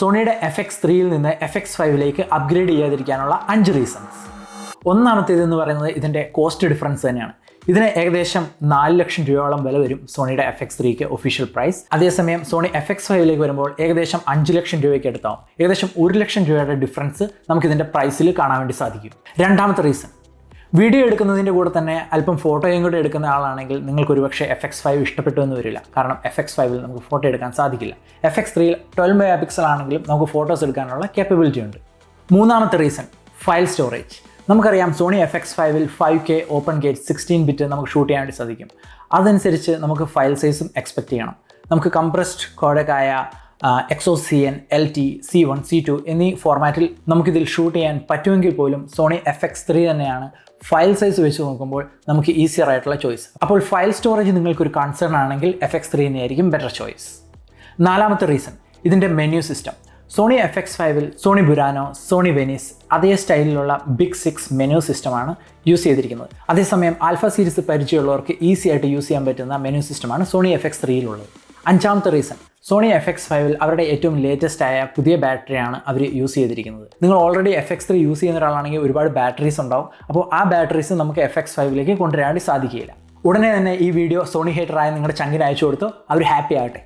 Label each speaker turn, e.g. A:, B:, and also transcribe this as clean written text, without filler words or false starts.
A: സോണിയുടെ FX3യിൽ നിന്ന് FX5ലേക്ക് upgrade ചെയ്യാതിരിക്കാനുള്ള 5 reasons. ഒന്നാമത്തേതെന്ന് പറയുന്നത് ഇതിൻ്റെ കോസ്റ്റ് ഡിഫറൻസ് തന്നെയാണ്. ഇതിന് ഏകദേശം 4 ലക്ഷം രൂപയോളം വില വരും സോണിയുടെ FX3ക്ക് ഒഫീഷ്യൽ പ്രൈസ്. അതേസമയം സോണി FX5ലേക്ക് വരുമ്പോൾ ഏകദേശം 5 ലക്ഷം രൂപയ്ക്ക് അടുത്താവും. ഏകദേശം 1 ലക്ഷം രൂപയുടെ ഡിഫറൻസ് നമുക്ക് ഇതിൻ്റെ പ്രൈസിൽ കാണാൻ വേണ്ടി സാധിക്കും. രണ്ടാമത്തെ റീസൺ, വീഡിയോ എടുക്കുന്നതിൻ്റെ കൂടെ തന്നെ അല്പം ഫോട്ടോയും കൂടെ എടുക്കുന്ന ആളാണെങ്കിൽ നിങ്ങൾക്ക് ഒരുപക്ഷെ FX5 ഇഷ്ടപ്പെട്ടു എന്ന് വരില്ല. കാരണം FX5ൽ നമുക്ക് ഫോട്ടോ എടുക്കാൻ സാധിക്കില്ല. FX3യിൽ 12 മെഗാ പിക്സൽ ആണെങ്കിലും നമുക്ക് ഫോട്ടോസ് എടുക്കാനുള്ള കേപ്പബിലിറ്റി ഉണ്ട്. മൂന്നാമത്തെ റീസൺ, ഫയൽ സ്റ്റോറേജ്. നമുക്കറിയാം സോണി FX5ൽ 5K ഓപ്പൺ ഗേറ്റ് 16 ബിറ്റ് നമുക്ക് ഷൂട്ട് ചെയ്യാൻ വേണ്ടി സാധിക്കും. അതനുസരിച്ച് നമുക്ക് ഫയൽ സൈസും എക്സ്പെക്ട് ചെയ്യണം. നമുക്ക് compressed കോഡക്കായ XOCN, LT, C1, C2 എന്നീ ഫോർമാറ്റിൽ നമുക്കിതിൽ ഷൂട്ട് ചെയ്യാൻ പറ്റുമെങ്കിൽ പോലും സോണി FX3 തന്നെയാണ് ഫയൽ സൈസ് വെച്ച് നോക്കുമ്പോൾ നമുക്ക് ഈസിയർ ആയിട്ടുള്ള ചോയ്സ്. അപ്പോൾ ഫയൽ സ്റ്റോറേജ് നിങ്ങൾക്കൊരു കൺസേൺ ആണെങ്കിൽ FX3 തന്നെയായിരിക്കും ബെറ്റർ ചോയ്സ്. നാലാമത്തെ റീസൺ, ഇതിൻ്റെ മെനു സിസ്റ്റം. സോണി FX5ൽ സോണി ബുരാനോ, സോണി വെനീസ് അതേ സ്റ്റൈലിലുള്ള ബിഗ് 6 മെനു സിസ്റ്റമാണ് യൂസ് ചെയ്തിരിക്കുന്നത്. അതേസമയം ആൽഫ സീരീസ് പരിചയമുള്ളവർക്ക് ഈസി ആയിട്ട് യൂസ് ചെയ്യാൻ പറ്റുന്ന മെനു സിസ്റ്റമാണ് സോണി FX3യിലുള്ളത്. അഞ്ചാമത്തെ റീസൺ, സോണി FX5ൽ അവരുടെ ഏറ്റവും ലേറ്റസ്റ്റ് ആയ പുതിയ ബാറ്ററിയാണ് അവർ യൂസ് ചെയ്തിരിക്കുന്നത്. നിങ്ങൾ ഓൾറെഡി FX3 യൂസ് ചെയ്യുന്ന ഒരാളാണെങ്കിൽ ഒരുപാട് ബാറ്ററീസ് ഉണ്ടാവും. അപ്പോൾ ആ ബാറ്ററീസ് നമുക്ക് FX5ലേക്ക് കൊണ്ടുവരാൻ വേണ്ടി സാധിക്കില്ല. ഉടനെ തന്നെ ഈ വീഡിയോ സോണി ഹേറ്ററായ നിങ്ങളുടെ ചങ്കിന് അയച്ചു കൊടുത്തു അവർ ഹാപ്പി ആകട്ടെ.